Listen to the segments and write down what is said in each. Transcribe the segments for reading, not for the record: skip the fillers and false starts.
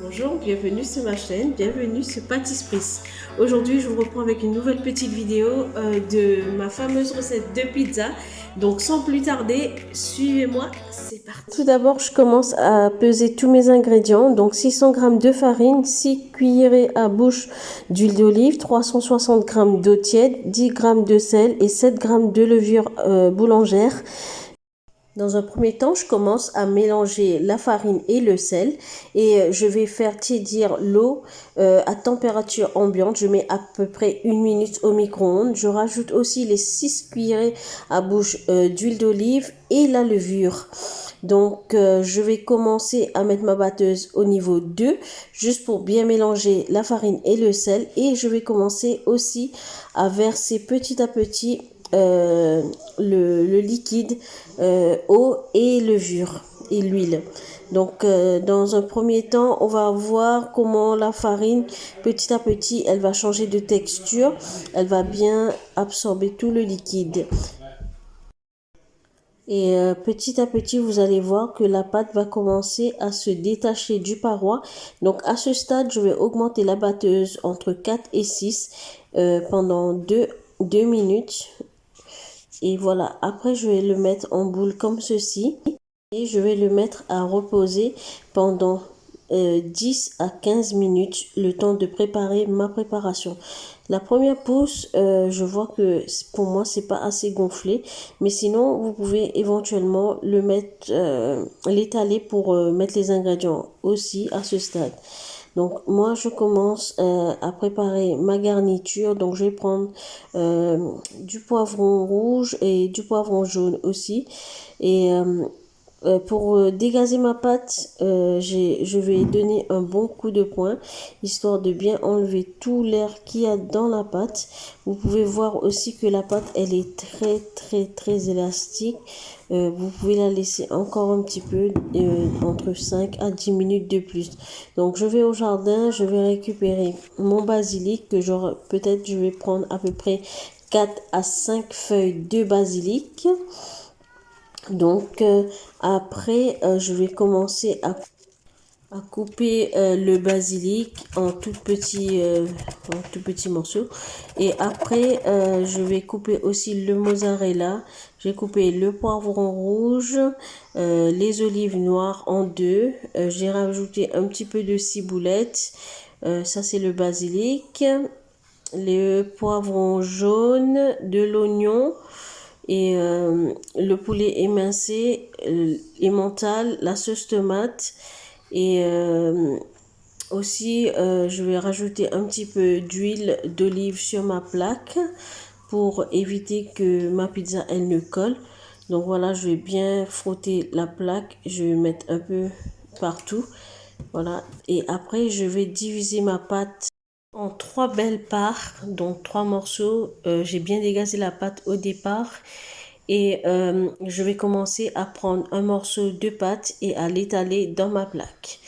Bonjour, bienvenue sur ma chaîne, bienvenue sur Pâtisserie. Aujourd'hui, je vous reprends avec une nouvelle petite vidéo de ma fameuse recette de pizza. Donc, sans plus tarder, suivez-moi, c'est parti. Tout d'abord, je commence à peser tous mes ingrédients. Donc, 600 g de farine, 6 cuillerées à bouche d'huile d'olive, 360 g d'eau tiède, 10 g de sel et 7 g de levure boulangère. Dans un premier temps, je commence à mélanger la farine et le sel et je vais faire tiédir l'eau à température ambiante. Je mets à peu près 1 minute au micro-ondes. Je rajoute aussi les 6 cuillerées à bouche d'huile d'olive et la levure. Donc, je vais commencer à mettre ma batteuse au niveau 2, juste pour bien mélanger la farine et le sel. Et je vais commencer aussi à verser petit à petit le liquide, eau et levure et l'huile. Donc, dans un premier temps, on va voir comment la farine, petit à petit, elle va changer de texture. Elle va bien absorber tout le liquide. Et petit à petit, vous allez voir que la pâte va commencer à se détacher du paroi. Donc, à ce stade, je vais augmenter la batteuse entre 4 et 6 pendant 2 minutes. Et voilà, après, je vais le mettre en boule comme ceci. Et je vais le mettre à reposer pendant 10 à 15 minutes, le temps de préparer ma préparation. La première pousse, je vois que pour moi, c'est pas assez gonflé. Mais sinon, vous pouvez éventuellement le mettre, l'étaler pour mettre les ingrédients aussi à ce stade. Donc moi je commence à préparer ma garniture. Donc je vais prendre du poivron rouge et du poivron jaune aussi. Et pour dégazer ma pâte, je vais donner un bon coup de poing, histoire de bien enlever tout l'air qu'il y a dans la pâte. Vous pouvez voir aussi que la pâte, elle est très élastique. Vous pouvez la laisser encore un petit peu, entre 5 à 10 minutes de plus. Donc je vais au jardin, je vais récupérer mon basilic, que peut-être je vais prendre à peu près 4 à 5 feuilles de basilic. Donc après, je vais commencer à couper le basilic en tout petits morceaux. Et après, je vais couper aussi le mozzarella. J'ai coupé le poivron rouge, les olives noires en deux. J'ai rajouté un petit peu de ciboulette. Ça, c'est le basilic. Le poivron jaune, de l'oignon et le poulet émincé, emmental, la sauce tomate et aussi je vais rajouter un petit peu d'huile d'olive sur ma plaque pour éviter que ma pizza elle ne colle. Donc voilà, je vais bien frotter la plaque, je vais mettre un peu partout. Voilà, et après je vais diviser ma pâte en 3 belles parts, donc 3 morceaux. J'ai bien dégazé la pâte au départ et je vais commencer à prendre un morceau de pâte et à l'étaler dans ma plaque.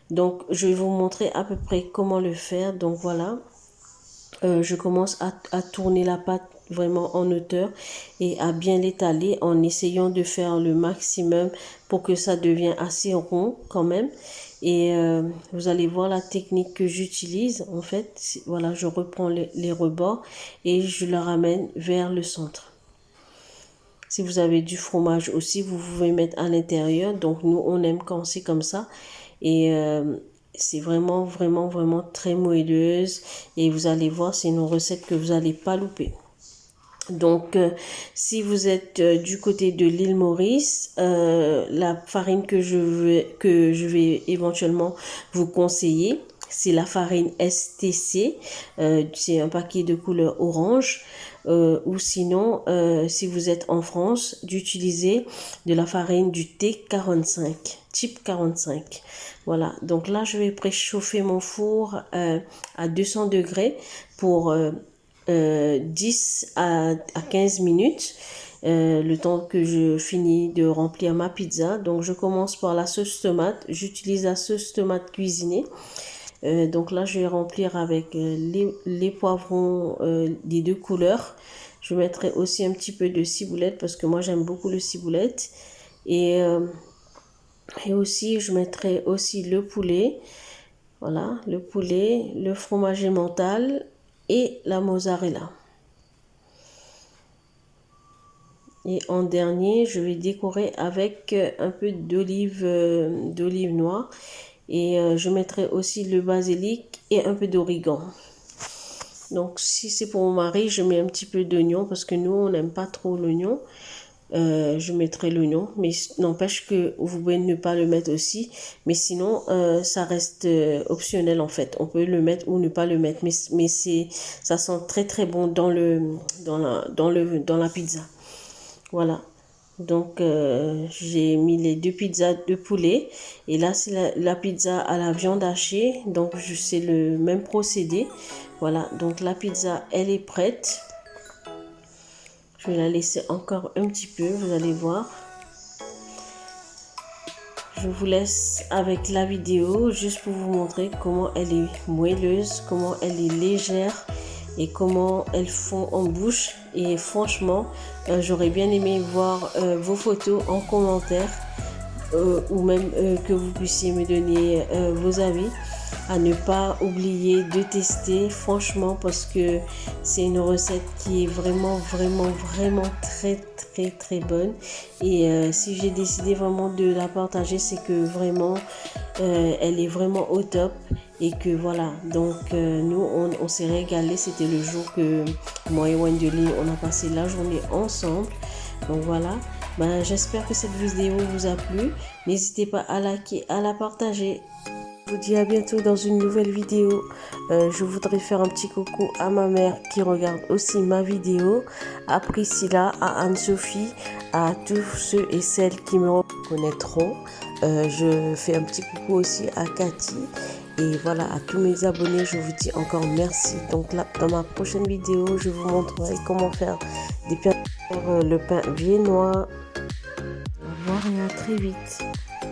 Donc je vais vous montrer à peu près comment le faire. Donc voilà, je commence à tourner la pâte vraiment en hauteur et à bien l'étaler en essayant de faire le maximum pour que ça devienne assez rond quand même. Et vous allez voir la technique que j'utilise. En fait, voilà, je reprends les rebords et je la ramène vers le centre. Si vous avez du fromage aussi, vous pouvez mettre à l'intérieur. Donc nous, on aime quand c'est comme ça. Et c'est vraiment très moelleuse. Et vous allez voir, c'est une recette que vous n'allez pas louper. Donc, si vous êtes du côté de l'île Maurice, la farine que je vais éventuellement vous conseiller, c'est la farine STC. C'est un paquet de couleur orange. Ou sinon, si vous êtes en France, d'utiliser de la farine du T45, type 45. Voilà, donc là, je vais préchauffer mon four à 200 degrés pour 10 à 15 minutes, le temps que je finis de remplir ma pizza. Donc je commence par la sauce tomate. J'utilise la sauce tomate cuisinée. Donc là je vais remplir avec les poivrons des deux couleurs. Je mettrai aussi un petit peu de ciboulette parce que moi j'aime beaucoup le ciboulette. Et aussi je mettrai aussi le poulet. Voilà, le poulet, le fromage emmental et la mozzarella. Et en dernier, je vais décorer avec un peu d'olive noire. Et je mettrai aussi le basilic et un peu d'origan. Donc si c'est pour mon mari, je mets un petit peu d'oignon parce que nous, on n'aime pas trop l'oignon. Je mettrai l'oignon, mais n'empêche que vous pouvez ne pas le mettre aussi. Mais sinon, ça reste optionnel en fait. On peut le mettre ou ne pas le mettre, mais ça sent très très bon dans la pizza. Voilà. Donc, j'ai mis les 2 pizzas de poulet. Et là, c'est la pizza à la viande hachée. Donc, c'est le même procédé. Voilà. Donc, la pizza, elle est prête. Je vais la laisser encore un petit peu. Vous allez voir. Je vous laisse avec la vidéo juste pour vous montrer comment elle est moelleuse, comment elle est légère et comment elles font en bouche. Et franchement, j'aurais bien aimé voir vos photos en commentaire ou même que vous puissiez me donner vos avis. À ne pas oublier de tester, franchement, parce que c'est une recette qui est vraiment très très très bonne. Et si j'ai décidé vraiment de la partager, c'est que vraiment elle est vraiment au top. Et que voilà, donc nous on s'est régalé. C'était le jour que moi et Wendy on a passé la journée ensemble. Donc voilà, ben, j'espère que cette vidéo vous a plu. N'hésitez pas à liker, à la partager. Je vous dis à bientôt dans une nouvelle vidéo. Je voudrais faire un petit coucou à ma mère qui regarde aussi ma vidéo, à Priscilla, à Anne-Sophie, à tous ceux et celles qui me reconnaîtront. Je fais un petit coucou aussi à Cathy. Et voilà, à tous mes abonnés, je vous dis encore merci. Donc là, dans ma prochaine vidéo, je vous montrerai comment faire le pain viennois. Au revoir et à très vite.